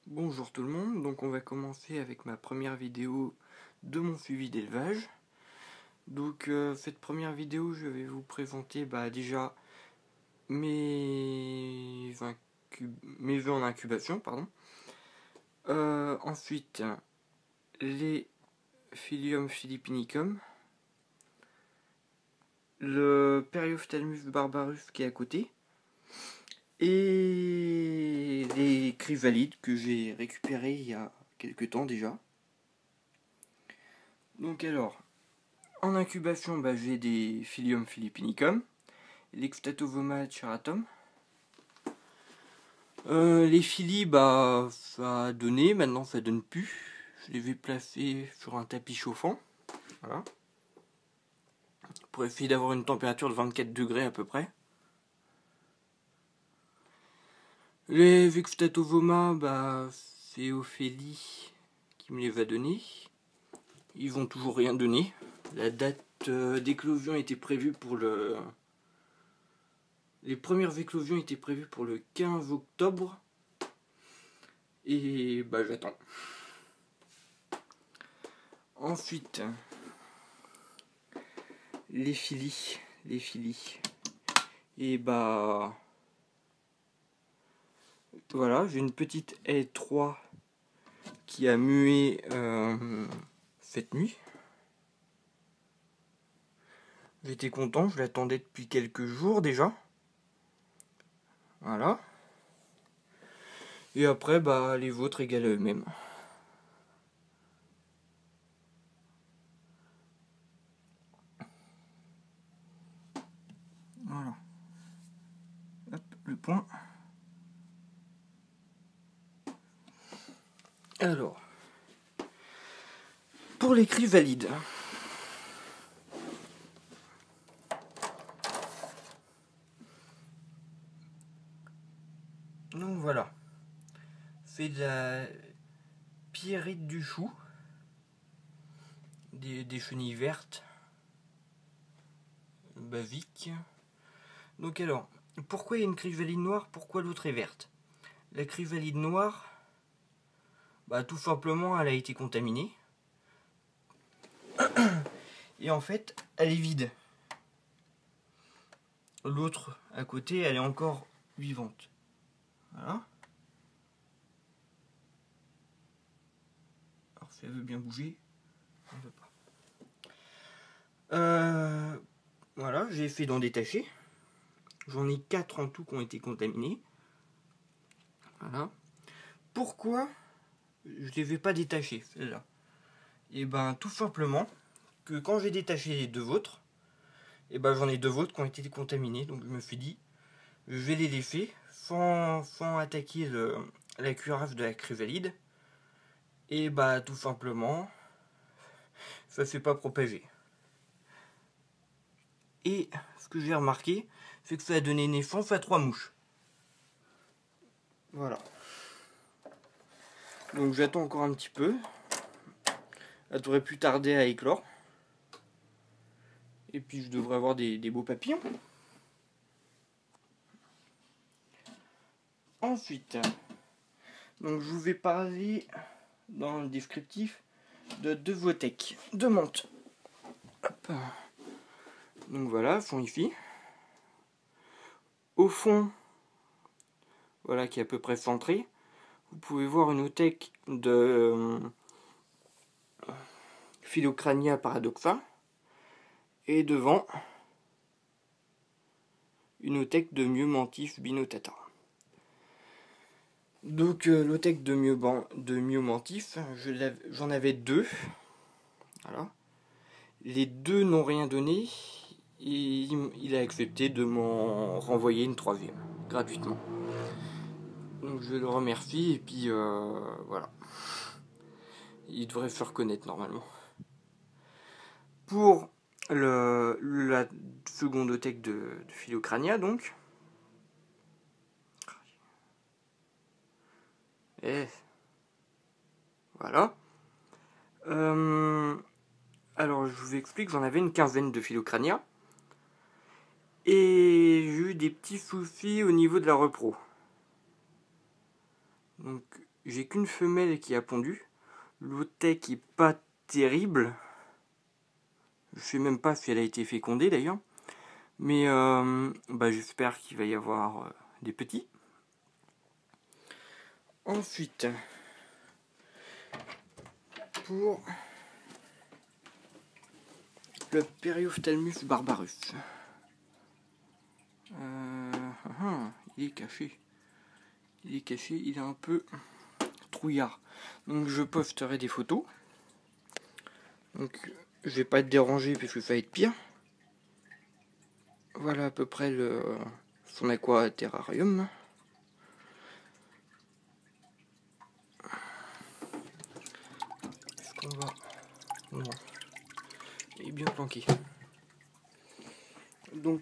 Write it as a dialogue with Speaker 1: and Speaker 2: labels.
Speaker 1: Bonjour tout le monde, donc on va commencer avec ma première vidéo de mon suivi d'élevage. Donc cette première vidéo, je vais vous présenter déjà mes œufs en incubation, pardon. Ensuite, les Phyllium philippinicum, le Periophthalmus barbarus qui est à côté, et les Crivalides que j'ai récupérés il y a quelques temps déjà. Donc alors, en incubation, j'ai des Phyllium philippinicum, l'Extatovoma charatum. Les Philly, ça a donné, maintenant ça donne plus. Je les vais placer sur un tapis chauffant. Voilà. Pour essayer d'avoir une température de 24 degrés à peu près. Les Extatovoma, c'est Ophélie qui me les va donner. Ils vont toujours rien donner. La date d'éclosion était prévue pour le... Les premières éclosions étaient prévues pour le 15 octobre. Et j'attends. Ensuite, les Philly. Et voilà, j'ai une petite L3 qui a mué cette nuit. J'étais content, je l'attendais depuis quelques jours déjà. Voilà. Et après, les vôtres égale eux-mêmes. Voilà. Hop, le point. Alors, pour les Crivalides. Donc voilà. C'est de la pierrite du chou. Des chenilles vertes. Basique. Donc alors, pourquoi il y a une Crivalide noire, pourquoi l'autre est verte? La Crivalide noire, tout simplement elle a été contaminée. Et en fait, elle est vide. L'autre à côté, elle est encore vivante. Voilà. Alors si elle veut bien bouger, elle ne veut pas. Voilà, j'ai fait d'en détacher. J'en ai 4 en tout qui ont été contaminés. Voilà. Pourquoi je ne les ai pas détachés, celles-là? Et tout simplement que quand j'ai détaché les deux vôtres, j'en ai deux vôtres qui ont été contaminés. Donc je me suis dit, je vais les laisser sans attaquer la cuirasse de la Crivalide. Et tout simplement, ça ne s'est pas propagé. Et ce que j'ai remarqué, c'est que ça a donné naissance à 3 mouches. Voilà. Donc j'attends encore un petit peu. Elle devrait plus tarder à éclore. Et puis je devrais avoir des beaux papillons. Ensuite, donc je vous vais parler dans le descriptif de 2 Votech de menthe. Hop. Donc voilà, fond ici. Au fond, voilà, qui est à peu près centré, vous pouvez voir une Otech de Phylocrania paradoxa. Et devant, une Otech de Myomantis binotata. Donc l'Otech de Myomantis, j'en avais 2. Voilà. Les 2 n'ont rien donné. Et il a accepté de m'en renvoyer une 3e, gratuitement. Donc je le remercie, et puis voilà. Il devrait se reconnaître normalement. Pour la seconde Otech de Phylocrania, donc. Et voilà. Alors je vous explique, j'en avais une quinzaine de Phylocrania. Et j'ai eu des petits soucis au niveau de la repro. Donc j'ai qu'une femelle qui a pondu. L'autre tech est pas terrible. Je sais même pas si elle a été fécondée d'ailleurs. Mais j'espère qu'il va y avoir des petits. Ensuite, pour le Periophtalmus barbarus. Il est caché. Il est caché, il est un peu trouillard. Donc je posterai des photos. Donc je vais pas être dérangé parce que ça va être pire. Voilà à peu près son aquaterrarium. Est-ce qu'on va... Non. Il est bien planqué. Donc